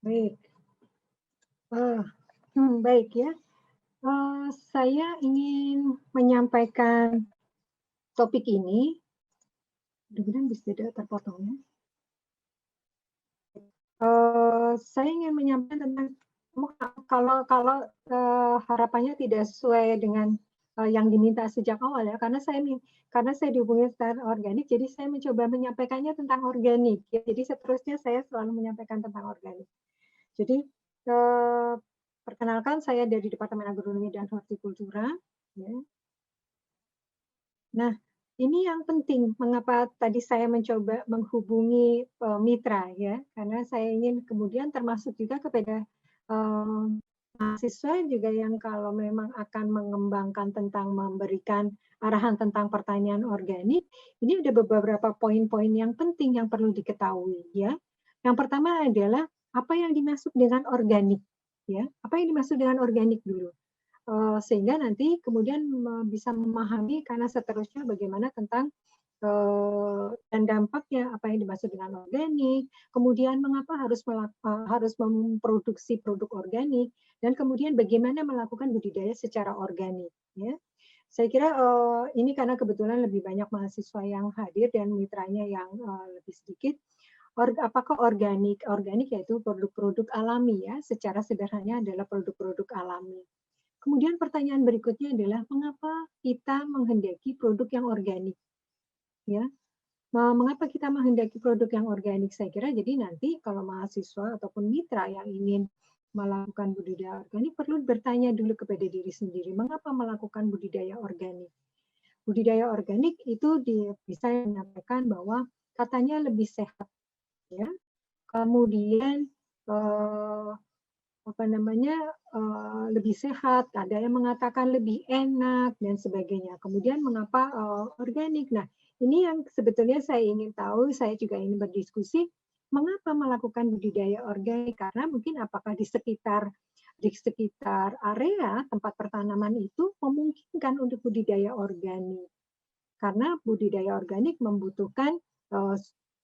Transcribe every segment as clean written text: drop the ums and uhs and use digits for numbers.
Baik, eh, baik ya. Saya ingin menyampaikan topik ini. Mudah-mudahan bisa tidak terpotong ya. Saya ingin menyampaikan tentang kalau kalau harapannya tidak sesuai dengan yang diminta sejak awal ya, karena saya dihubungi secara organik, jadi saya mencoba menyampaikannya tentang organik. Ya. Jadi seterusnya saya selalu menyampaikan tentang organik. Jadi perkenalkan saya dari Departemen Agronomi dan Hortikultura. Ya. Nah, ini yang penting, mengapa tadi saya mencoba menghubungi mitra ya, karena saya ingin kemudian termasuk juga kepada mahasiswa juga yang kalau memang akan mengembangkan tentang memberikan arahan tentang pertanian organik, ini ada beberapa poin-poin yang penting yang perlu diketahui ya. Yang pertama adalah apa yang dimaksud dengan organik ya, apa yang dimaksud dengan organik dulu. Sehingga nanti kemudian bisa memahami karena seterusnya bagaimana tentang dan dampaknya apa yang dimaksud dengan organik, kemudian mengapa harus memproduksi produk organik, dan kemudian bagaimana melakukan budidaya secara organik. Ya. Saya kira ini karena kebetulan lebih banyak mahasiswa yang hadir dan mitranya yang lebih sedikit. Apakah organik? Organik yaitu produk-produk alami ya, secara sederhananya adalah produk-produk alami. Kemudian pertanyaan berikutnya adalah mengapa kita menghendaki produk yang organik? Ya, mengapa kita menghendaki produk yang organik? Saya kira jadi nanti kalau mahasiswa ataupun mitra yang ingin melakukan budidaya organik perlu bertanya dulu kepada diri sendiri, mengapa melakukan budidaya organik? Budidaya organik itu bisa menyampaikan bahwa katanya lebih sehat, ya. Kemudian lebih sehat, ada yang mengatakan lebih enak dan sebagainya. Kemudian mengapa organik? Nah, ini yang sebetulnya saya ingin tahu, saya juga ingin berdiskusi mengapa melakukan budidaya organik, karena mungkin apakah di sekitar area tempat pertanaman itu memungkinkan untuk budidaya organik. Karena budidaya organik membutuhkan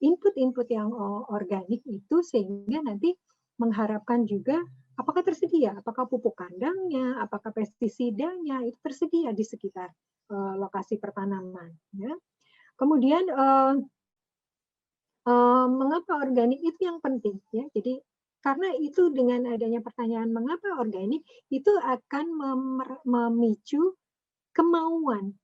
input-input yang organik itu sehingga nanti mengharapkan juga apakah tersedia, apakah pupuk kandangnya, apakah pestisidanya itu tersedia di sekitar lokasi pertanaman. Ya. Kemudian mengapa organik itu yang penting ya. Jadi karena itu dengan adanya pertanyaan mengapa organik itu akan memicu kemauan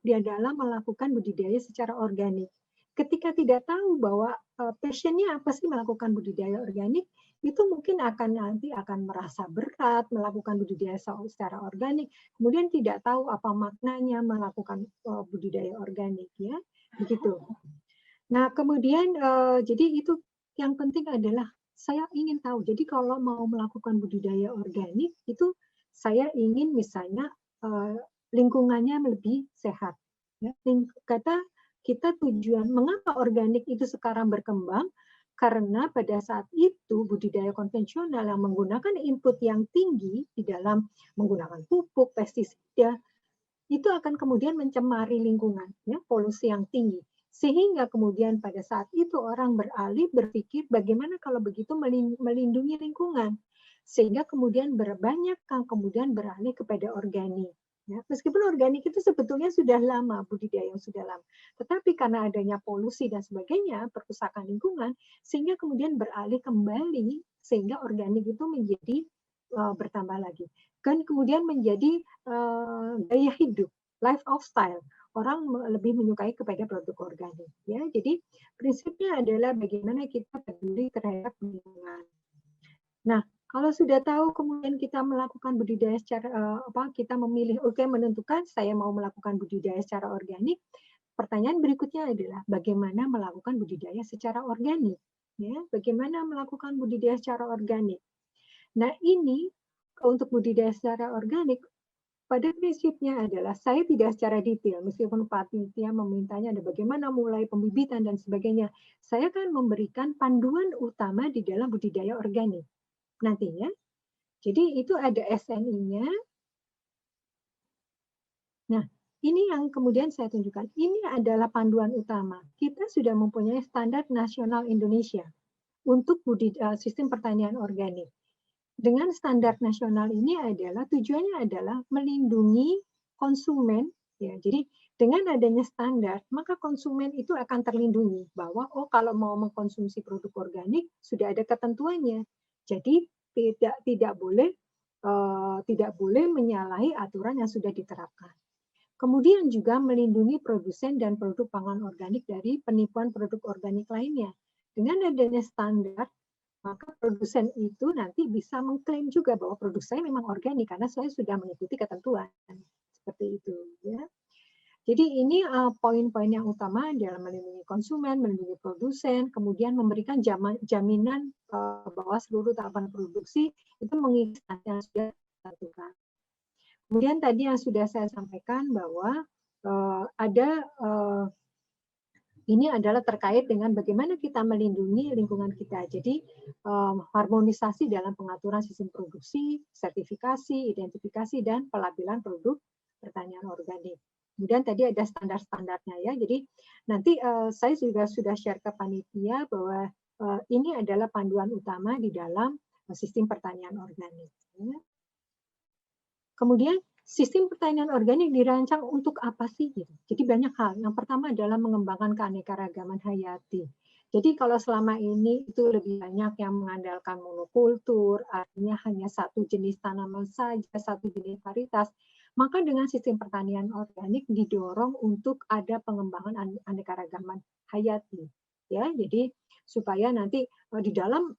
dia dalam melakukan budidaya secara organik. Ketika tidak tahu bahwa passionnya apa sih melakukan budidaya organik, itu mungkin nanti akan merasa berat melakukan budidaya secara organik, kemudian tidak tahu apa maknanya melakukan budidaya organik, ya, begitu. Nah, kemudian jadi itu yang penting adalah saya ingin tahu. Jadi kalau mau melakukan budidaya organik itu saya ingin misalnya lingkungannya lebih sehat. Ya. Kata kita tujuan mengapa organik itu sekarang berkembang karena pada saat itu budidaya konvensional yang menggunakan input yang tinggi di dalam menggunakan pupuk, pestisida itu akan kemudian mencemari lingkungan, ya, polusi yang tinggi. Sehingga kemudian pada saat itu orang beralih berpikir bagaimana kalau begitu melindungi lingkungan. Sehingga kemudian banyak yang kemudian beralih kepada organik. Ya, meskipun organik itu sebetulnya sudah lama, budidaya yang sudah lama. Tetapi karena adanya polusi dan sebagainya, perusakan lingkungan, sehingga kemudian beralih kembali, sehingga organik itu menjadi bertambah lagi. Kan kemudian menjadi gaya hidup, life of style. Orang lebih menyukai kepada produk organik. Ya, jadi prinsipnya adalah bagaimana kita peduli terhadap lingkungan. Nah, kalau sudah tahu kemudian kita melakukan budidaya secara kita memilih menentukan saya mau melakukan budidaya secara organik. Pertanyaan berikutnya adalah bagaimana melakukan budidaya secara organik. Ya, bagaimana melakukan budidaya secara organik. Nah, ini untuk budidaya secara organik pada prinsipnya adalah saya tidak secara detail, meskipun panitia memintanya ada bagaimana mulai pembibitan dan sebagainya. Saya akan memberikan panduan utama di dalam budidaya organik nantinya. Jadi itu ada SNI-nya. Nah, ini yang kemudian saya tunjukkan. Ini adalah panduan utama. Kita sudah mempunyai standar nasional Indonesia. untuk sistem pertanian organik. Dengan standar nasional ini adalah tujuannya adalah melindungi konsumen, ya. Jadi dengan adanya standar, maka konsumen itu akan terlindungi bahwa oh kalau mau mengkonsumsi produk organik sudah ada ketentuannya. Jadi tidak boleh menyalahi aturan yang sudah diterapkan. Kemudian juga melindungi produsen dan produk pangan organik dari penipuan produk organik lainnya. Dengan adanya standar, maka produsen itu nanti bisa mengklaim juga bahwa produk saya memang organik karena saya sudah mengikuti ketentuan. Seperti itu, ya. Jadi ini poin-poin yang utama dalam melindungi konsumen, melindungi produsen, kemudian memberikan jaminan bahwa seluruh tahapan produksi itu mengikuti yang sudah ditentukan. Kemudian tadi yang sudah saya sampaikan bahwa ini adalah terkait dengan bagaimana kita melindungi lingkungan kita. Jadi harmonisasi dalam pengaturan sistem produksi, sertifikasi, identifikasi, dan pelabelan produk pertanian organik. Kemudian tadi ada standar-standarnya ya. Jadi nanti saya juga sudah share ke panitia bahwa ini adalah panduan utama di dalam sistem pertanian organik. Ya. Kemudian sistem pertanian organik dirancang untuk apa sih? Gitu. Jadi banyak hal. Yang pertama adalah mengembangkan keanekaragaman hayati. Jadi kalau selama ini itu lebih banyak yang mengandalkan monokultur, artinya hanya satu jenis tanaman saja, satu jenis varietas, maka dengan sistem pertanian organik didorong untuk ada pengembangan anekaragaman hayati. Ya, jadi supaya nanti di dalam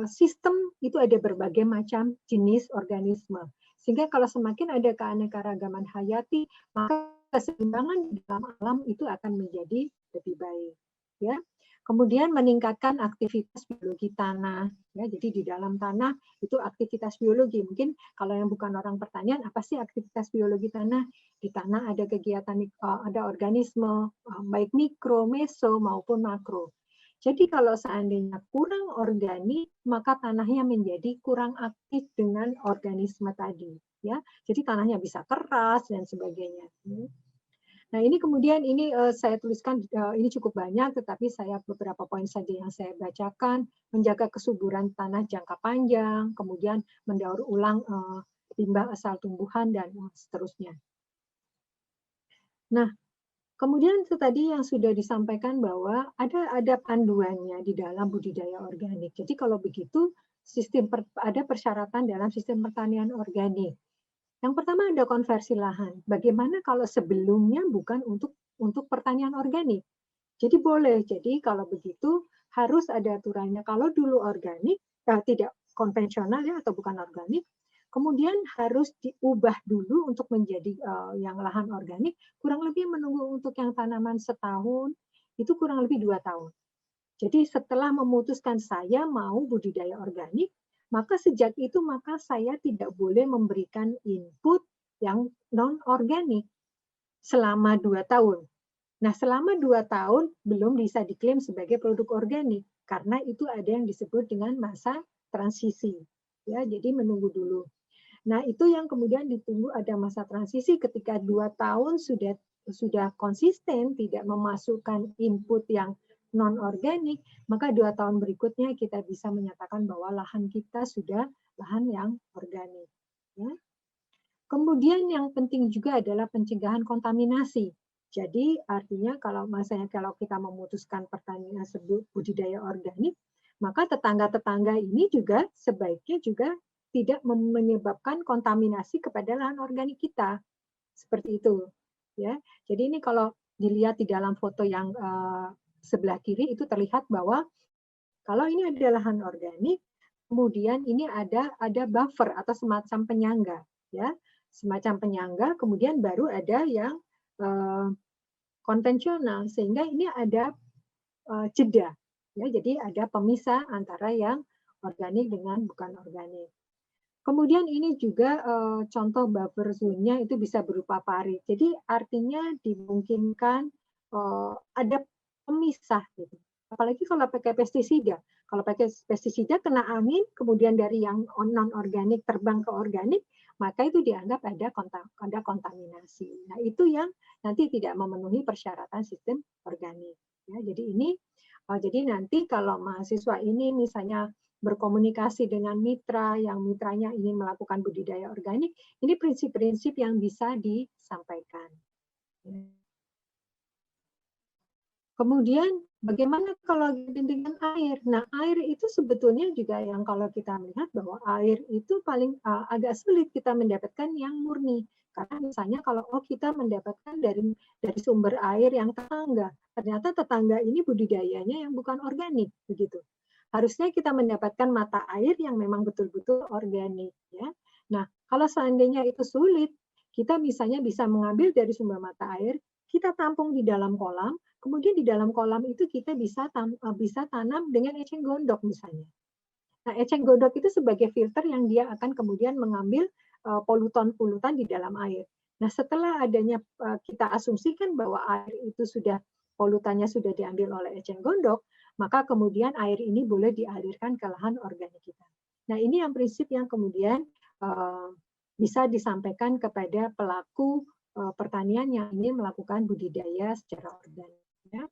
sistem itu ada berbagai macam jenis organisme. Sehingga kalau semakin ada keanekaragaman hayati, maka keseimbangan di dalam alam itu akan menjadi lebih baik. Ya. Kemudian meningkatkan aktivitas biologi tanah. Ya, jadi di dalam tanah itu aktivitas biologi. Mungkin kalau yang bukan orang pertanian, apa sih aktivitas biologi tanah? Di tanah ada kegiatan, ada organisme, baik mikro, meso, maupun makro. Jadi kalau seandainya kurang organik, maka tanahnya menjadi kurang aktif dengan organisme tadi. Ya, jadi tanahnya bisa keras dan sebagainya. Nah ini kemudian ini saya tuliskan ini cukup banyak, tetapi saya beberapa poin saja yang saya bacakan: menjaga kesuburan tanah jangka panjang, kemudian mendaur ulang limbah asal tumbuhan dan seterusnya. Nah, kemudian itu tadi yang sudah disampaikan bahwa ada panduannya di dalam budidaya organik. Jadi kalau begitu ada persyaratan dalam sistem pertanian organik. Yang pertama ada konversi lahan. Bagaimana kalau sebelumnya bukan untuk pertanian organik? Jadi boleh. Jadi kalau begitu harus ada aturannya. Kalau dulu organik, tidak konvensional ya atau bukan organik, kemudian harus diubah dulu untuk menjadi yang lahan organik, kurang lebih menunggu untuk yang tanaman setahun, itu kurang lebih 2 tahun. Jadi setelah memutuskan saya mau budidaya organik, maka sejak itu maka saya tidak boleh memberikan input yang non-organik selama 2 tahun. Nah, selama 2 tahun belum bisa diklaim sebagai produk organik, karena itu ada yang disebut dengan masa transisi. Ya, jadi menunggu dulu. Nah, itu yang kemudian ditunggu ada masa transisi ketika 2 tahun sudah konsisten tidak memasukkan input yang non-organik, maka 2 tahun berikutnya kita bisa menyatakan bahwa lahan kita sudah lahan yang organik. Ya. Kemudian yang penting juga adalah pencegahan kontaminasi. Jadi artinya kalau kita memutuskan pertanian budidaya organik, maka tetangga-tetangga ini juga sebaiknya juga tidak menyebabkan kontaminasi kepada lahan organik kita. Seperti itu. Ya. Jadi ini kalau dilihat di dalam foto yang sebelah kiri itu terlihat bahwa kalau ini ada lahan organik, kemudian ini ada buffer atau semacam penyangga, ya, semacam penyangga. Kemudian baru ada yang konvensional, sehingga ini ada jeda, ya. Jadi ada pemisah antara yang organik dengan bukan organik. Kemudian ini juga contoh buffer zone-nya itu bisa berupa parit. Jadi artinya dimungkinkan ada pemisah gitu. Apalagi kalau pakai pestisida. Kalau pakai pestisida kena angin, kemudian dari yang non-organik terbang ke organik, maka itu dianggap ada kontaminasi. Nah, itu yang nanti tidak memenuhi persyaratan sistem organik. Ya, jadi ini Jadi nanti kalau mahasiswa ini misalnya berkomunikasi dengan mitra, yang mitranya ingin melakukan budidaya organik, ini prinsip-prinsip yang bisa disampaikan. Kemudian bagaimana kalau dengan air? Nah, air itu sebetulnya juga yang kalau kita melihat bahwa air itu paling agak sulit kita mendapatkan yang murni. Karena misalnya kalau kita mendapatkan dari sumber air yang tetangga, ternyata tetangga ini budidayanya yang bukan organik begitu. Harusnya kita mendapatkan mata air yang memang betul-betul organik ya. Nah, kalau seandainya itu sulit, kita misalnya bisa mengambil dari sumber mata air, kita tampung di dalam kolam. Kemudian di dalam kolam itu kita bisa tanam dengan eceng gondok misalnya. Nah, eceng gondok itu sebagai filter yang dia akan kemudian mengambil polutan-polutan di dalam air. Nah, setelah adanya kita asumsikan bahwa air itu sudah polutannya sudah diambil oleh eceng gondok, maka kemudian air ini boleh dialirkan ke lahan organik kita. Nah, ini yang prinsip yang kemudian bisa disampaikan kepada pelaku pertanian yang ingin melakukan budidaya secara organik. Ya.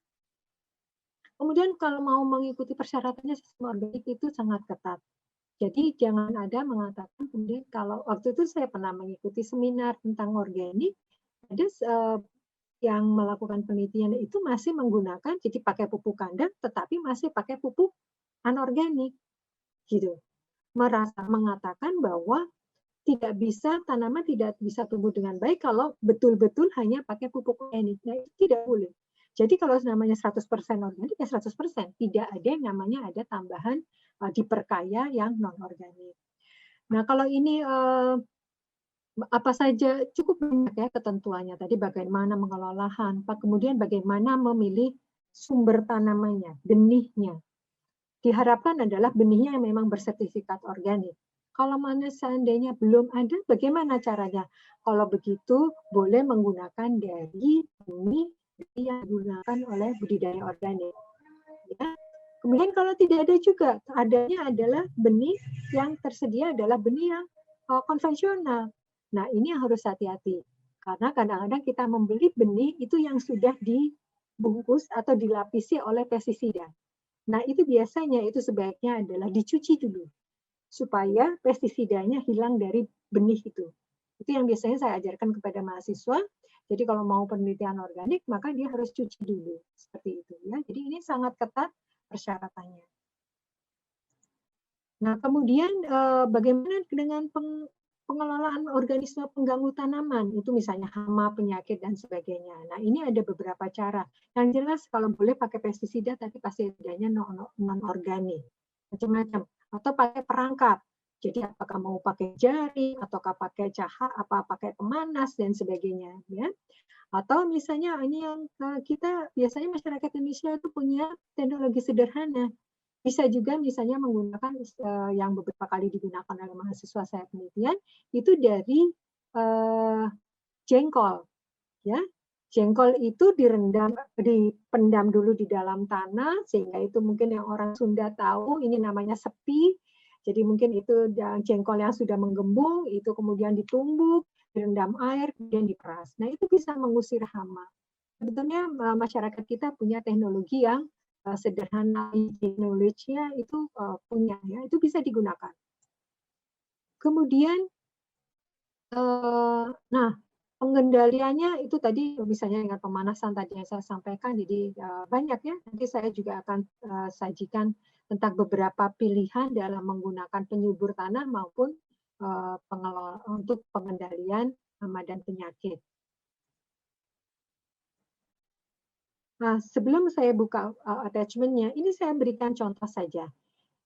Kemudian kalau mau mengikuti persyaratannya sistem organik itu sangat ketat. Jadi jangan ada mengatakan kemudian kalau waktu itu saya pernah mengikuti seminar tentang organik, ada yang melakukan penelitian itu masih menggunakan jadi pakai pupuk kandang tetapi masih pakai pupuk anorganik gitu. Mengatakan bahwa tidak bisa tanaman tidak bisa tumbuh dengan baik kalau betul-betul hanya pakai pupuk organik. Nah, itu tidak boleh. Jadi kalau namanya 100% organik ya 100%, tidak ada yang namanya ada tambahan diperkaya yang non organik. Nah, kalau ini apa saja cukup banyak ya ketentuannya. Tadi bagaimana mengelola lahan, kemudian bagaimana memilih sumber tanamannya, benihnya. Diharapkan adalah benihnya yang memang bersertifikat organik. Kalau mana seandainya belum ada, bagaimana caranya? Kalau begitu, boleh menggunakan dari benih yang digunakan oleh budidaya organik. Ya. Kemudian kalau tidak ada juga, adanya adalah benih yang tersedia adalah benih yang konvensional. Nah, ini yang harus hati-hati. Karena kadang-kadang kita membeli benih itu yang sudah dibungkus atau dilapisi oleh pestisida. Nah, itu biasanya itu sebaiknya adalah dicuci dulu supaya pestisidanya hilang dari benih itu. Itu yang biasanya saya ajarkan kepada mahasiswa. Jadi kalau mau penelitian organik, maka dia harus cuci dulu seperti itu ya. Jadi ini sangat ketat persyaratannya. Nah, kemudian bagaimana dengan pengelolaan organisme pengganggu tanaman? Itu misalnya hama, penyakit, dan sebagainya. Nah, ini ada beberapa cara. Yang jelas kalau boleh pakai pestisida, tapi pestisidanya non-organik. Macam-macam. Atau pakai perangkap. Jadi apakah mau pakai jari, ataukah pakai pakai pemanas, dan sebagainya. Ya. Atau misalnya ini yang kita biasanya masyarakat Indonesia itu punya teknologi sederhana. Bisa juga misalnya menggunakan yang beberapa kali digunakan oleh mahasiswa saya penelitian itu dari jengkol, ya. Jengkol itu dipendam dulu di dalam tanah sehingga itu mungkin yang orang Sunda tahu ini namanya sepi. Jadi mungkin itu jengkol yang sudah menggembung itu kemudian ditumbuk, direndam air, kemudian diperas. Nah itu bisa mengusir hama. Sebetulnya masyarakat kita punya teknologi yang sederhana, knowledge-nya itu punya ya, itu bisa digunakan. Kemudian, nah pengendaliannya itu tadi misalnya dengan pemanasan tadi yang saya sampaikan, jadi banyak ya. Nanti saya juga akan sajikan tentang beberapa pilihan dalam menggunakan penyubur tanah maupun untuk pengendalian hama dan penyakit. Nah, sebelum saya buka attachment-nya, ini saya berikan contoh saja.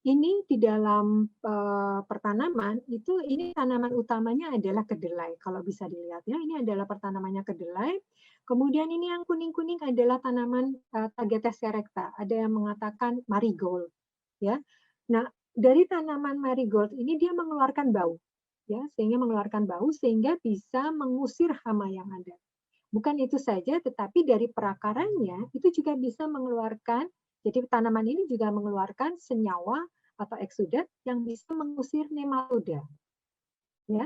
Ini di dalam pertanaman, itu ini tanaman utamanya adalah kedelai. Kalau bisa dilihat ya, ini adalah pertanamannya kedelai. Kemudian ini yang kuning-kuning adalah tanaman Tagetes erecta. Ada yang mengatakan marigold. Ya. Nah, dari tanaman marigold ini dia mengeluarkan bau. Ya, sehingga mengeluarkan bau sehingga bisa mengusir hama yang ada. Bukan itu saja, tetapi dari perakarannya itu juga bisa mengeluarkan, jadi tanaman ini juga mengeluarkan senyawa atau eksudat yang bisa mengusir nematoda. Ya,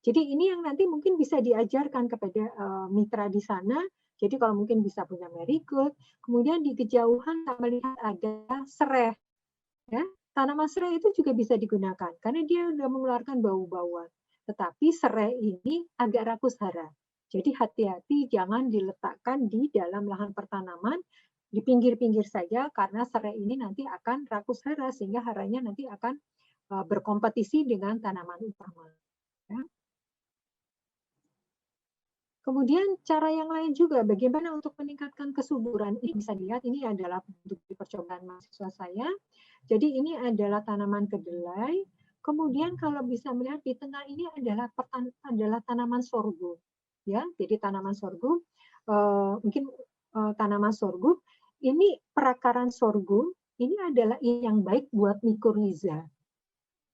jadi ini yang nanti mungkin bisa diajarkan kepada mitra di sana Jadi kalau mungkin bisa punya marigold, kemudian di kejauhan kita melihat ada serai, ya. Tanaman serai itu juga bisa digunakan karena dia sudah mengeluarkan bau-bauan. Tetapi serai ini agak rakus hara. Jadi hati-hati jangan diletakkan di dalam lahan pertanaman, di pinggir-pinggir saja karena serai ini nanti akan rakus hara sehingga haranya nanti akan berkompetisi dengan tanaman utama. Ya. Kemudian cara yang lain juga, bagaimana untuk meningkatkan kesuburan. Ini bisa dilihat, ini adalah untuk percobaan mahasiswa saya. Jadi ini adalah tanaman kedelai. Kemudian kalau bisa melihat di tengah ini adalah tanaman sorghum. Ya, jadi tanaman sorghum, mungkin tanaman sorghum. Ini perakaran sorghum. Ini adalah yang baik buat mikoriza.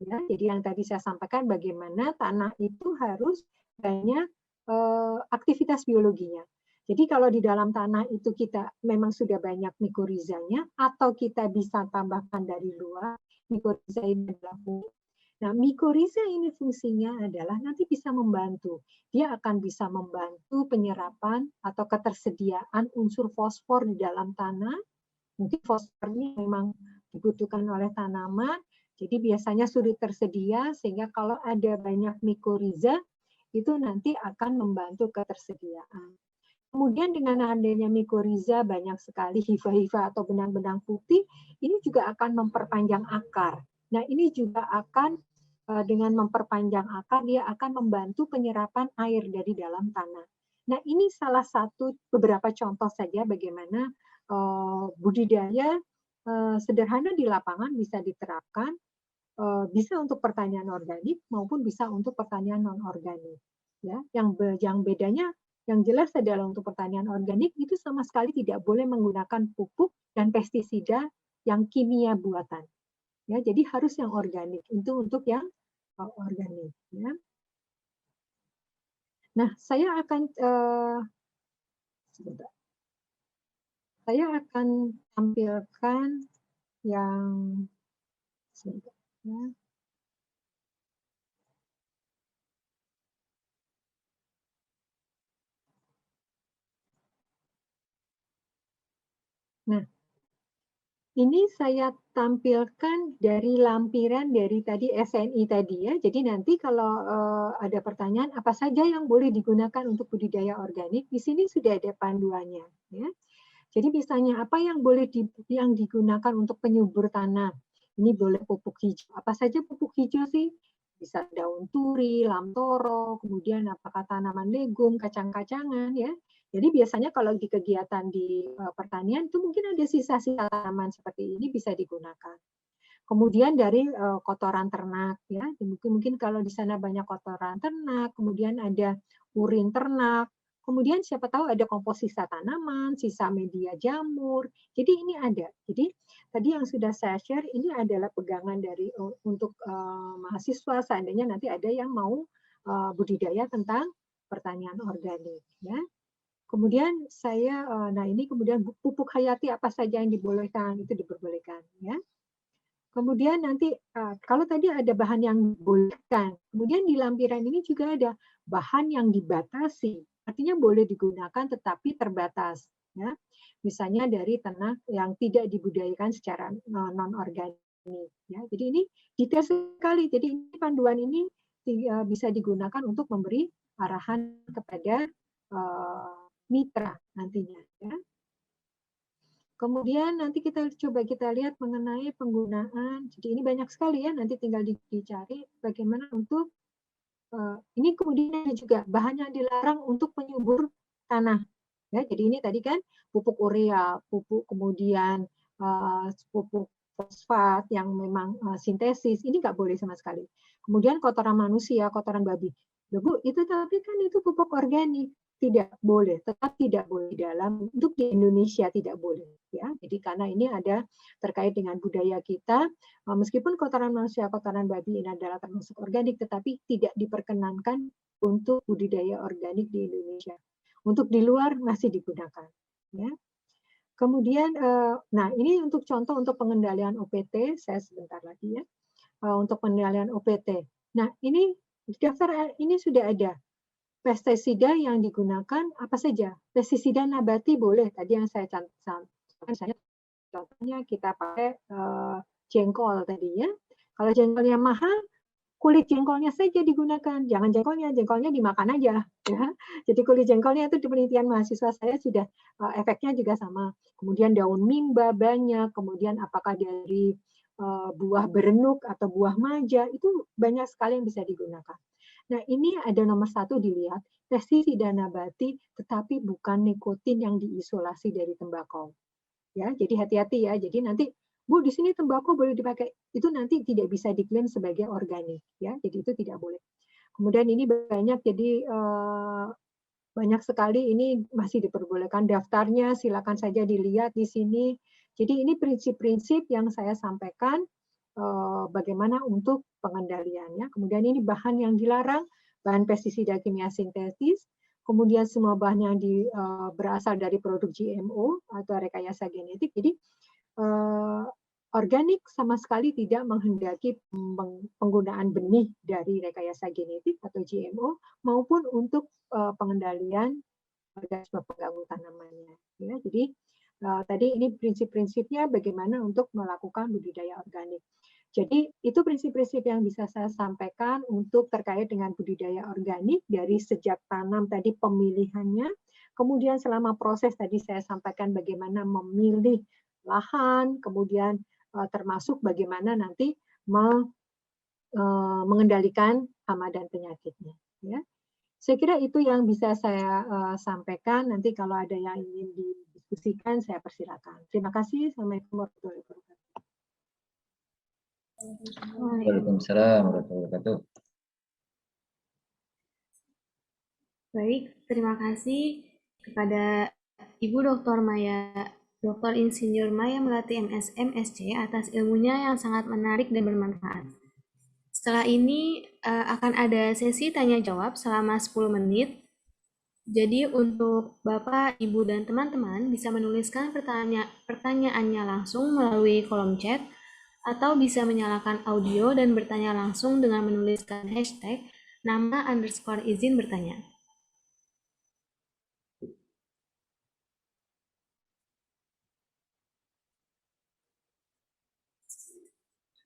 Ya, jadi yang tadi saya sampaikan bagaimana tanah itu harus banyak aktivitas biologinya. Jadi kalau di dalam tanah itu kita memang sudah banyak mikorizanya atau kita bisa tambahkan dari luar, mikoriza ini adalah fungsi. Nah, mikoriza ini fungsinya adalah nanti bisa membantu. Dia akan bisa membantu penyerapan atau ketersediaan unsur fosfor di dalam tanah. Mungkin fosfor ini memang dibutuhkan oleh tanaman, jadi biasanya sulit tersedia sehingga kalau ada banyak mikoriza itu nanti akan membantu ketersediaan. Kemudian dengan adanya mikoriza banyak sekali hifa-hifa atau benang-benang putih, ini juga akan memperpanjang akar. Nah, ini juga akan dengan memperpanjang akar, dia akan membantu penyerapan air dari dalam tanah. Nah, ini salah satu beberapa contoh saja bagaimana budidaya sederhana di lapangan bisa diterapkan, bisa untuk pertanian organik maupun bisa untuk pertanian non-organik. Ya, yang bedanya yang jelas adalah untuk pertanian organik itu sama sekali tidak boleh menggunakan pupuk dan pestisida yang kimia buatan. Ya, jadi harus yang organik. Itu untuk yang organik. Ya. Nah, saya akan sebentar. Saya akan tampilkan yang sebentar. Ya. Nah, ini saya tampilkan dari lampiran dari tadi SNI tadi ya. Jadi nanti kalau ada pertanyaan apa saja yang boleh digunakan untuk budidaya organik, di sini sudah ada panduannya. Ya. Jadi misalnya apa yang boleh yang digunakan untuk penyubur tanah. Ini boleh pupuk hijau. Apa saja pupuk hijau sih? Bisa daun turi, lamtoro, kemudian apakah tanaman legum, kacang-kacangan ya. Jadi biasanya kalau di kegiatan di pertanian itu mungkin ada sisa-sisa tanaman seperti ini bisa digunakan. Kemudian dari kotoran ternak ya, mungkin kalau di sana banyak kotoran ternak, kemudian ada urin ternak, kemudian siapa tahu ada komposisa tanaman, sisa media jamur. Jadi ini ada. Jadi tadi yang sudah saya share ini adalah pegangan dari untuk mahasiswa seandainya nanti ada yang mau budidaya tentang pertanian organik ya. Kemudian saya nah ini kemudian pupuk hayati apa saja yang dibolehkan itu diperbolehkan ya. Kemudian nanti kalau tadi ada bahan yang dibolehkan, kemudian di lampiran ini juga ada bahan yang dibatasi, artinya boleh digunakan tetapi terbatas. Ya. Misalnya dari tanah yang tidak dibudidayakan secara non-organik. Ya. Jadi ini detail sekali. Jadi ini panduan ini bisa digunakan untuk memberi arahan kepada mitra nantinya. Ya. Kemudian nanti kita lihat mengenai penggunaan. Jadi ini banyak sekali ya, nanti tinggal dicari bagaimana untuk ini kemudian juga bahan yang dilarang untuk penyubur tanah. Ya, jadi ini tadi kan pupuk urea, pupuk kemudian pupuk fosfat yang memang sintesis, ini nggak boleh sama sekali. Kemudian kotoran manusia, kotoran babi. Bu, itu tapi kan itu pupuk organik. Tidak boleh, tetap tidak boleh dalam untuk di Indonesia tidak boleh ya. Jadi karena ini ada terkait dengan budaya kita, meskipun kotoran manusia, kotoran babi ini adalah termasuk organik, tetapi tidak diperkenankan untuk budidaya organik di Indonesia. Untuk di luar masih digunakan. Ya. Kemudian, nah ini untuk contoh untuk pengendalian OPT, saya sebentar lagi ya, untuk pengendalian OPT. Nah ini daftar ini sudah ada. pestisida yang digunakan apa saja. Pestisida nabati boleh, tadi yang saya cantumkan, misalnya contohnya kita pakai jengkol tadi ya. Kalau jengkolnya mahal, kulit jengkolnya saja digunakan, jangan jengkolnya dimakan aja. Ya. Jadi kulit jengkolnya itu di penelitian mahasiswa saya sudah efeknya juga sama. Kemudian daun mimba banyak, kemudian apakah dari buah berenuk atau buah maja, itu banyak sekali yang bisa digunakan. Nah, ini ada nomor satu dilihat, pestisida nabati tetapi bukan nikotin yang diisolasi dari tembakau. Ya, jadi hati-hati ya. Jadi nanti, Bu, di sini tembakau boleh dipakai. Itu nanti tidak bisa diklaim sebagai organik, ya. Jadi itu tidak boleh. Kemudian ini banyak, jadi banyak sekali ini masih diperbolehkan daftarnya. Silakan saja dilihat di sini. Jadi ini prinsip-prinsip yang saya sampaikan bagaimana untuk pengendaliannya. Kemudian ini bahan yang dilarang, bahan pestisida kimia sintetis. Kemudian semua bahan yang berasal dari produk GMO atau rekayasa genetik. Jadi organik sama sekali tidak menghendaki penggunaan benih dari rekayasa genetik atau GMO maupun untuk pengendalian organisme pengganggu tanamannya. Ya, jadi tadi ini prinsip-prinsipnya bagaimana untuk melakukan budidaya organik. Jadi itu prinsip-prinsip yang bisa saya sampaikan untuk terkait dengan budidaya organik dari sejak tanam tadi pemilihannya, kemudian selama proses tadi saya sampaikan bagaimana memilih lahan, kemudian termasuk bagaimana nanti mengendalikan hama dan penyakitnya. Ya. Saya kira itu yang bisa saya sampaikan. Nanti kalau ada yang ingin didiskusikan, saya persilakan. Terima kasih. Assalamualaikum warahmatullahi wabarakatuh. Waalaikumsalam warahmatullahi wabarakatuh. Baik, terima kasih kepada Ibu Dr. Insinyur Maya Melati MS MSc atas ilmunya yang sangat menarik dan bermanfaat. Setelah ini akan ada sesi tanya jawab selama 10 menit. Jadi untuk Bapak, Ibu, dan teman-teman bisa menuliskan pertanyaannya langsung melalui kolom chat atau bisa menyalakan audio dan bertanya langsung dengan menuliskan hashtag nama_izin bertanya.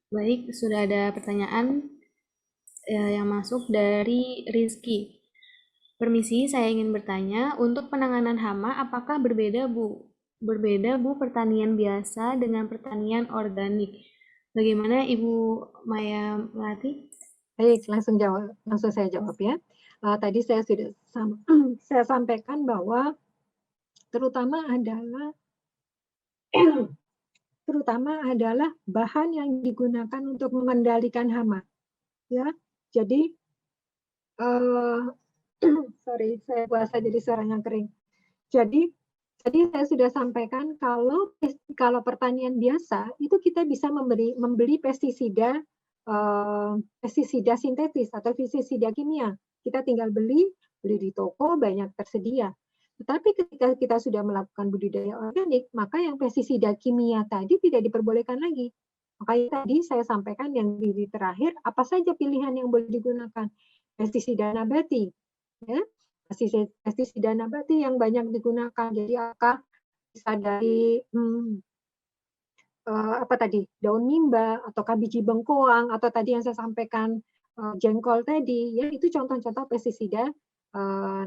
Baik, sudah ada pertanyaan yang masuk dari Rizky. Permisi, saya ingin bertanya, untuk penanganan hama apakah berbeda, Bu? Berbeda, Bu, pertanian biasa dengan pertanian organik. Bagaimana Ibu Maya Melati? Baik, langsung saya jawab ya. Tadi saya sudah saya sampaikan bahwa terutama adalah bahan yang digunakan untuk mengendalikan hama. Ya, jadi sorry, saya puasa jadi suaranya kering. Jadi tadi saya sudah sampaikan kalau pertanian biasa itu kita bisa membeli pestisida sintetis atau pestisida kimia. Kita tinggal beli di toko banyak tersedia. Tetapi ketika kita sudah melakukan budidaya organik, maka yang pestisida kimia tadi tidak diperbolehkan lagi. Makanya tadi saya sampaikan yang di terakhir, apa saja pilihan yang boleh digunakan? Pestisida nabati, ya, pestisida nabati yang banyak digunakan. Jadi bisa dari daun mimba atau biji bengkoang atau tadi yang saya sampaikan jengkol tadi, ya itu contoh-contoh pestisida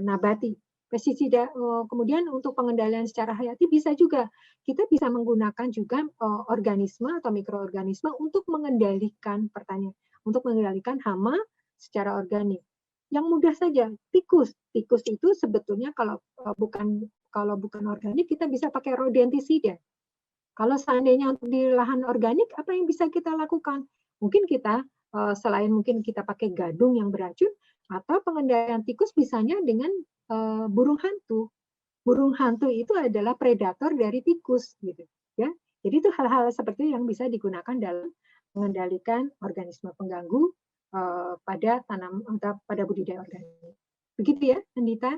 nabati. Pestisida kemudian untuk pengendalian secara hayati bisa juga kita bisa menggunakan juga organisme atau mikroorganisme untuk mengendalikan pertanian, untuk mengendalikan hama secara organik. Yang mudah saja, tikus. Tikus itu sebetulnya kalau bukan organik kita bisa pakai rodentisida. Kalau seandainya untuk di lahan organik, apa yang bisa kita lakukan? Mungkin kita selain mungkin kita pakai gadung yang beracun, atau pengendalian tikus misalnya dengan burung hantu. Burung hantu itu adalah predator dari tikus, gitu ya. Jadi itu hal-hal seperti yang bisa digunakan dalam mengendalikan organisme pengganggu pada budidaya organik. Begitu ya, Andita?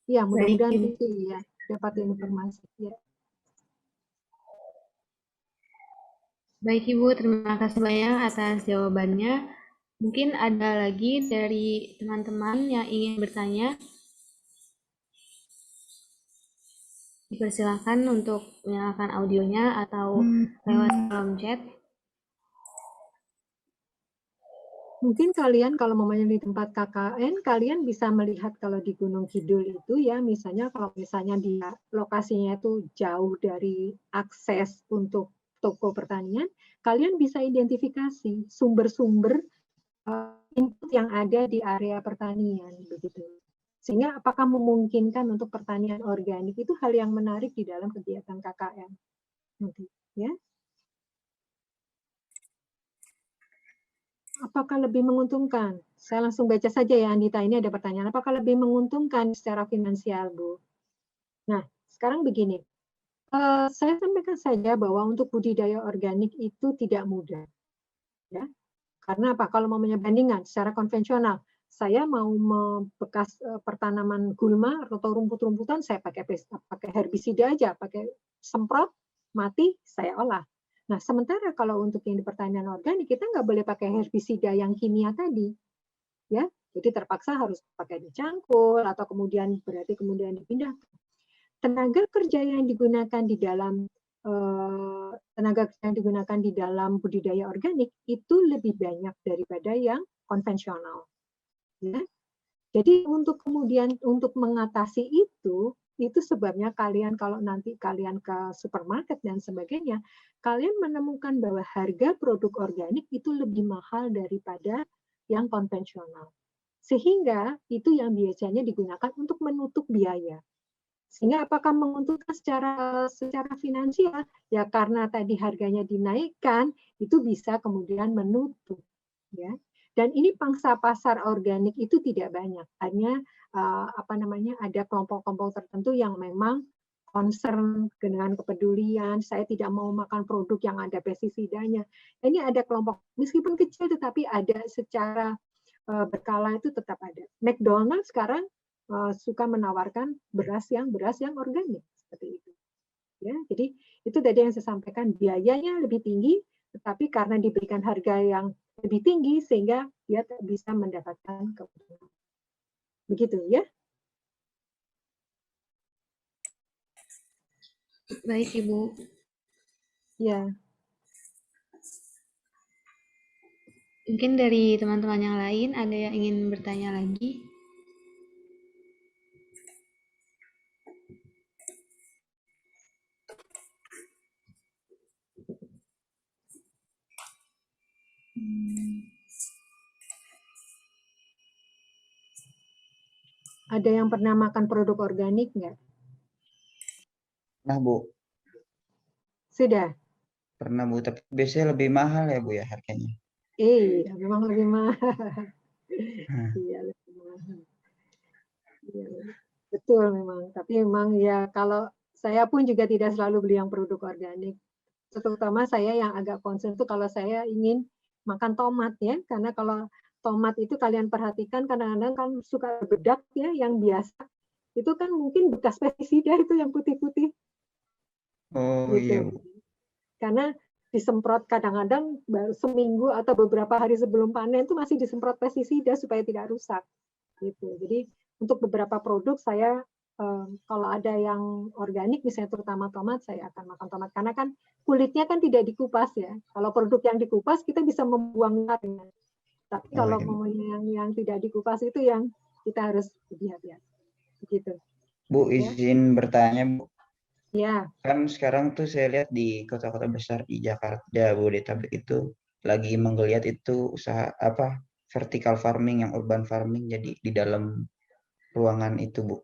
Ya, mudah-mudahan itu ya dapat informasi. Ya. Baik Ibu, terima kasih banyak atas jawabannya. Mungkin ada lagi dari teman-teman yang ingin bertanya. Dipersilakan untuk menyalakan audionya atau lewat kolom chat. Mungkin kalian kalau mamanya di tempat KKN, kalian bisa melihat kalau di Gunung Kidul itu ya, misalnya kalau misalnya di lokasinya itu jauh dari akses untuk toko pertanian, kalian bisa identifikasi sumber-sumber input yang ada di area pertanian begitu. Sehingga apakah memungkinkan untuk pertanian organik itu hal yang menarik di dalam kegiatan KKN nanti, ya. Apakah lebih menguntungkan? Saya langsung baca saja ya, Andita. Ini ada pertanyaan. Apakah lebih menguntungkan secara finansial, Bu? Nah, sekarang begini. Saya sampaikan saja bahwa untuk budidaya organik itu tidak mudah. Ya. Karena apa? Kalau mau bandingan secara konvensional, saya mau bekas pertanaman gulma atau rumput-rumputan, saya pakai herbisida aja, pakai semprot, mati, saya olah. Nah, sementara kalau untuk yang di pertanian organik, kita nggak boleh pakai herbisida yang kimia tadi. Ya, jadi terpaksa harus pakai dicangkul atau kemudian berarti kemudian dipindah. Tenaga kerja yang digunakan di dalam budidaya organik itu lebih banyak daripada yang konvensional. Ya. Jadi untuk kemudian untuk mengatasi itu sebabnya kalian kalau nanti kalian ke supermarket dan sebagainya, kalian menemukan bahwa harga produk organik itu lebih mahal daripada yang konvensional. Sehingga itu yang biasanya digunakan untuk menutup biaya. Sehingga apakah menguntungkan secara finansial? Ya karena tadi harganya dinaikkan, itu bisa kemudian menutup. Ya. Dan ini pangsa pasar organik itu tidak banyak. Hanya ada kelompok-kelompok tertentu yang memang concern dengan kepedulian, saya tidak mau makan produk yang ada pestisidanya. Ini ada kelompok, meskipun kecil tetapi ada secara berkala itu tetap ada. McDonald sekarang suka menawarkan beras yang organik seperti itu. Ya, jadi itu tadi yang saya sampaikan, biayanya lebih tinggi, tetapi karena diberikan harga yang lebih tinggi sehingga dia bisa mendapatkan keuntungan. Begitu ya. Baik Ibu. Ya. Mungkin dari teman-teman yang lain ada yang ingin bertanya lagi. Ada yang pernah makan produk organik nggak? Nah, Bu. Sudah? Pernah, Bu. Tapi biasanya lebih mahal ya, Bu, ya harganya. Memang lebih mahal. Iya, lebih mahal. Iya, betul memang. Tapi memang ya kalau saya pun juga tidak selalu beli yang produk organik. Terutama saya yang agak concern itu kalau saya ingin makan tomat ya, karena kalau tomat itu kalian perhatikan kadang-kadang kan suka bedak ya, yang biasa itu kan mungkin bekas pestisida itu yang putih-putih Oh gitu. iya, Bu. Karena disemprot kadang-kadang baru seminggu atau beberapa hari sebelum panen itu masih disemprot pestisida supaya tidak rusak gitu. Jadi untuk beberapa produk saya kalau ada yang organik misalnya terutama tomat, saya akan makan tomat karena kan kulitnya kan tidak dikupas ya. Kalau produk yang dikupas kita bisa membuang akarnya. Tapi kalau yang tidak dikupas itu yang kita harus lebih hati-hati. Begitu. Bu, izin bertanya, Bu. Ya. Kan sekarang tuh saya lihat di kota-kota besar di Jakarta, Jabodetabek itu lagi menggeliat itu usaha vertical farming yang urban farming jadi di dalam ruangan itu, Bu.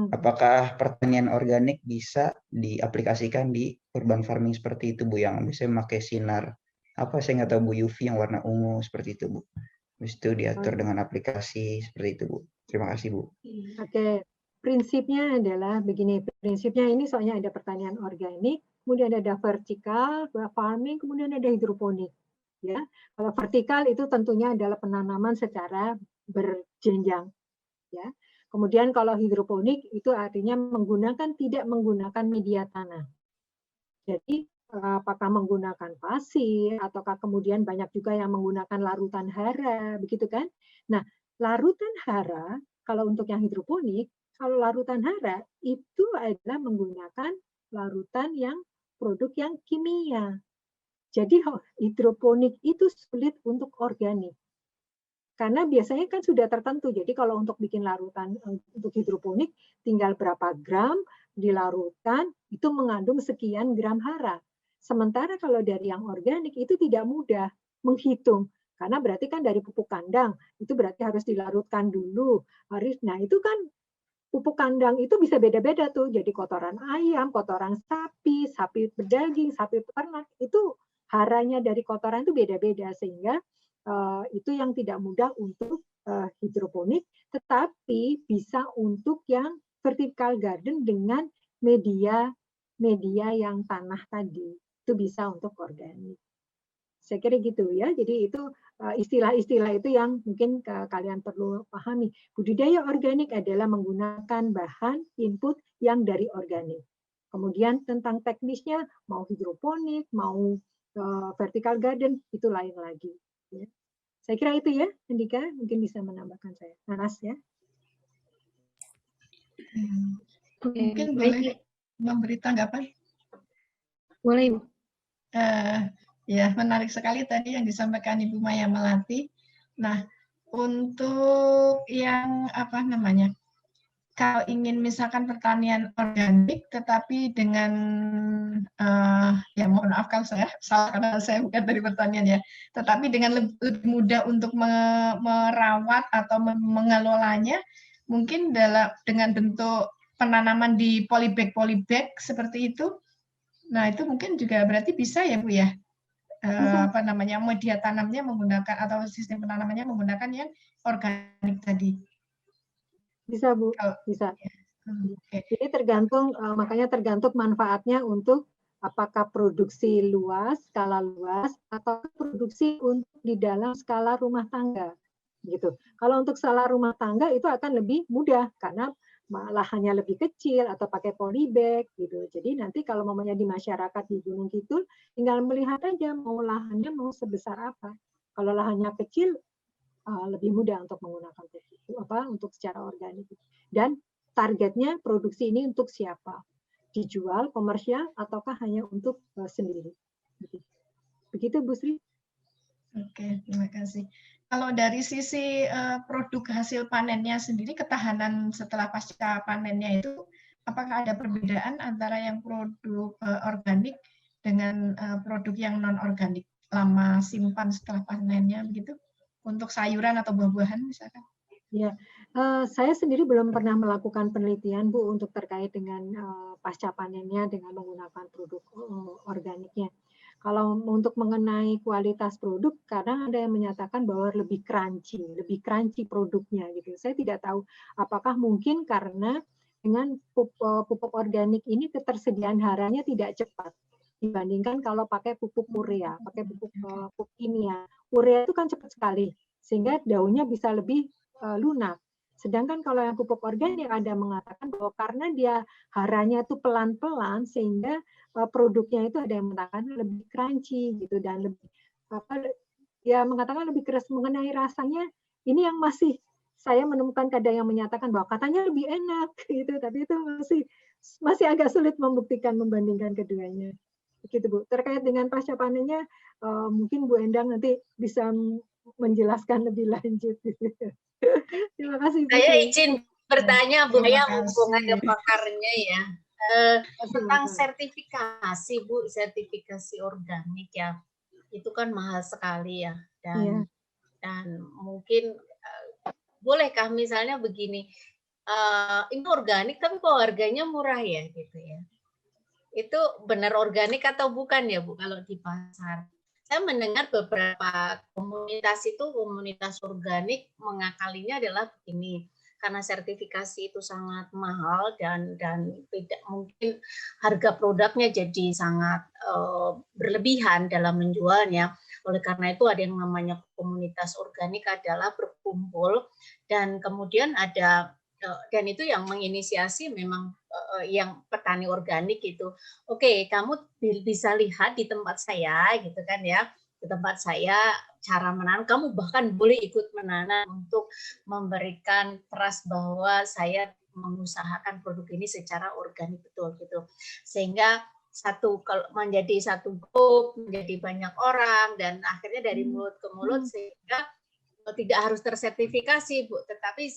Apakah pertanian organik bisa diaplikasikan di urban farming seperti itu, Bu, yang bisa memakai sinar saya nggak tahu, Bu, UV yang warna ungu seperti itu, Bu. Habis itu diatur dengan aplikasi seperti itu, Bu. Terima kasih, Bu. Oke. Prinsipnya adalah begini, prinsipnya ini soalnya ada pertanian organik, kemudian ada vertikal farming, kemudian ada hidroponik. Ya, kalau vertikal itu tentunya adalah penanaman secara berjenjang. Ya, kemudian kalau hidroponik itu artinya tidak menggunakan media tanah. Jadi apakah menggunakan pasir, ataukah kemudian banyak juga yang menggunakan larutan hara, begitu kan? Nah, larutan hara, kalau untuk yang hidroponik, kalau larutan hara itu adalah menggunakan larutan yang produk yang kimia. Jadi hidroponik itu sulit untuk organik. Karena biasanya kan sudah tertentu. Jadi kalau untuk bikin larutan untuk hidroponik, tinggal berapa gram dilarutkan, itu mengandung sekian gram hara. Sementara kalau dari yang organik itu tidak mudah menghitung. Karena berarti kan dari pupuk kandang, itu berarti harus dilarutkan dulu. Nah itu kan pupuk kandang itu bisa beda-beda tuh. Jadi kotoran ayam, kotoran sapi, sapi berdaging, sapi peternak, itu haranya dari kotoran itu beda-beda. Sehingga itu yang tidak mudah untuk hidroponik, tetapi bisa untuk yang vertical garden dengan media yang tanah tadi. Itu bisa untuk organik. Saya kira gitu ya. Jadi itu istilah-istilah itu yang mungkin kalian perlu pahami. Budidaya organik adalah menggunakan bahan input yang dari organik. Kemudian tentang teknisnya, mau hidroponik, mau vertical garden, itu lain lagi. Ya. Saya kira itu ya, Andika, mungkin bisa menambahkan saya. Nanas ya. Mungkin boleh memberi tanggapan? Boleh, Ibu. Ya, menarik sekali tadi yang disampaikan Ibu Maya Melati. Nah, untuk yang apa namanya, kalau ingin misalkan pertanian organik, tetapi dengan ya mohon maaf kalau saya salah karena saya bukan dari pertanian ya, tetapi dengan lebih mudah untuk merawat atau mengelolanya, mungkin dengan bentuk penanaman di polybag seperti itu. Nah itu mungkin juga berarti bisa ya Bu ya, apa namanya media tanamnya menggunakan atau sistem penanamannya menggunakan yang organik tadi. Bisa Bu, bisa. Jadi tergantung, makanya tergantung manfaatnya untuk apakah produksi luas, skala luas, atau produksi untuk di dalam skala rumah tangga. Gitu. Kalau untuk skala rumah tangga itu akan lebih mudah karena lahannya lebih kecil atau pakai polybag gitu. Jadi nanti kalau mamanya di masyarakat di Gunung Kidul tinggal melihat aja mau lahannya mau sebesar apa. Kalau lahannya kecil lebih mudah untuk menggunakan untuk secara organik. Dan targetnya produksi ini untuk siapa? Dijual komersial ataukah hanya untuk sendiri? Begitu Bu Sri? Oke, terima kasih. Kalau dari sisi produk hasil panennya sendiri, ketahanan setelah pasca panennya itu, apakah ada perbedaan antara yang produk organik dengan produk yang non-organik? Lama simpan setelah panennya begitu? Untuk sayuran atau buah-buahan misalkan? Ya, saya sendiri belum pernah melakukan penelitian Bu untuk terkait dengan pasca panennya dengan menggunakan produk organiknya. Kalau untuk mengenai kualitas produk, kadang ada yang menyatakan bahwa lebih crunchy produknya gitu. Saya tidak tahu apakah mungkin karena dengan pupuk organik ini ketersediaan haranya tidak cepat dibandingkan kalau pakai pupuk urea, pakai pupuk kimia. Urea itu kan cepat sekali sehingga daunnya bisa lebih lunak. Sedangkan kalau yang pupuk organik ada mengatakan bahwa karena dia haranya itu pelan-pelan sehingga produknya itu ada yang mengatakan lebih crunchy gitu dan lebih mengatakan lebih keras mengenai rasanya. Ini yang masih saya menemukan kadang yang menyatakan bahwa katanya lebih enak gitu, tapi itu masih agak sulit membuktikan membandingkan keduanya. Begitu Bu. Terkait dengan pasca panennya mungkin Bu Endang nanti bisa menjelaskan lebih lanjut. Terima kasih. Saya izin bertanya Bu Maya, mumpung ada pakarnya ya. Tentang sertifikasi Bu, sertifikasi organik ya, itu kan mahal sekali ya, dan mungkin bolehkah misalnya begini, ini organik tapi kok harganya murah ya gitu ya, itu benar organik atau bukan ya Bu kalau di pasar? Saya mendengar beberapa komunitas organik mengakalinya adalah begini, karena sertifikasi itu sangat mahal dan tidak mungkin harga produknya jadi sangat berlebihan dalam menjualnya. Oleh karena itu ada yang namanya komunitas organik adalah berkumpul dan kemudian ada dan itu yang menginisiasi memang yang petani organik itu. Oke, kamu bisa lihat di tempat saya gitu kan ya, di tempat saya cara menanam, kamu bahkan boleh ikut menanam untuk memberikan trust bahwa saya mengusahakan produk ini secara organik betul gitu. Sehingga kalau menjadi satu grup, menjadi banyak orang, dan akhirnya dari mulut ke mulut, sehingga tidak harus tersertifikasi, Bu, tetapi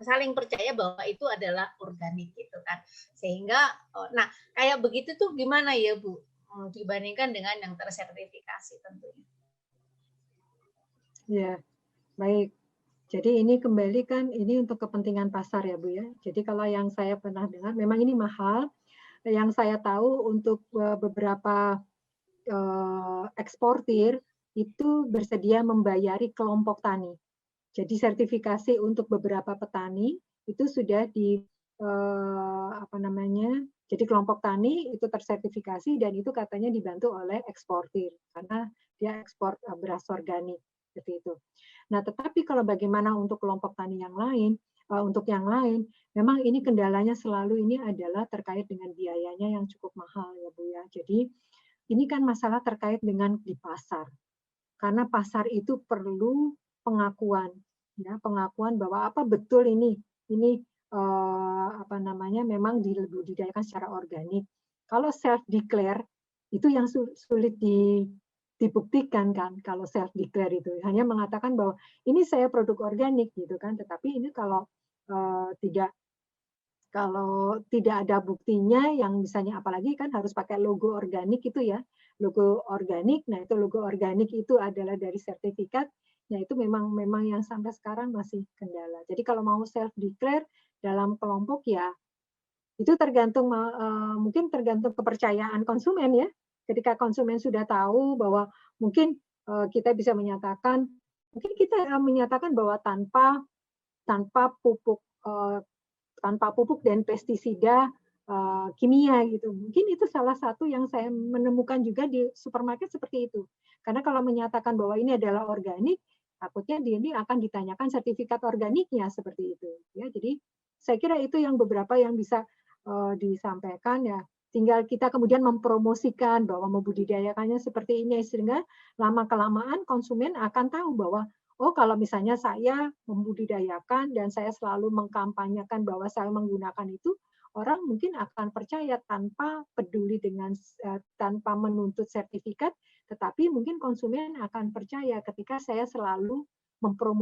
saling percaya bahwa itu adalah organik gitu kan. Sehingga nah, kayak begitu tuh gimana ya, Bu? Dibandingkan dengan yang tersertifikasi tentunya. Ya, baik. Jadi ini kembali kan ini untuk kepentingan pasar ya, Bu ya. Jadi kalau yang saya pernah dengar memang ini mahal. Yang saya tahu untuk beberapa eksportir itu bersedia membayari kelompok tani. Jadi sertifikasi untuk beberapa petani itu sudah di jadi kelompok tani itu tersertifikasi dan itu katanya dibantu oleh eksportir karena dia ekspor beras organik seperti itu. Nah, tetapi kalau bagaimana untuk kelompok tani yang lain, memang ini kendalanya selalu ini adalah terkait dengan biayanya yang cukup mahal ya Bu ya. Jadi ini kan masalah terkait dengan di pasar. Karena pasar itu perlu pengakuan, ya, pengakuan bahwa apa betul ini memang dibudidayakan secara organik. Kalau self declare itu yang sulit dibuktikan kan, kalau self declare itu hanya mengatakan bahwa ini saya produk organik gitu kan, tetapi ini kalau tidak ada buktinya yang misalnya apalagi kan harus pakai logo organik itu ya, logo organik. Nah, itu logo organik itu adalah dari sertifikat. Nah, itu memang yang sampai sekarang masih kendala. Jadi kalau mau self declare dalam kelompok ya itu mungkin tergantung kepercayaan konsumen ya. Ketika konsumen sudah tahu bahwa mungkin kita bisa menyatakan bahwa tanpa pupuk dan pestisida kimia gitu. Mungkin itu salah satu yang saya menemukan juga di supermarket seperti itu. Karena kalau menyatakan bahwa ini adalah organik, takutnya ini akan ditanyakan sertifikat organiknya seperti itu. Ya, jadi saya kira itu yang beberapa yang bisa disampaikan ya. Tinggal kita kemudian mempromosikan bahwa membudidayakannya seperti ini sehingga lama-kelamaan konsumen akan tahu bahwa oh, kalau misalnya saya membudidayakan dan saya selalu mengkampanyekan bahwa saya menggunakan itu, orang mungkin akan percaya tanpa peduli tanpa menuntut sertifikat, tetapi mungkin konsumen akan percaya ketika saya selalu mempromosikan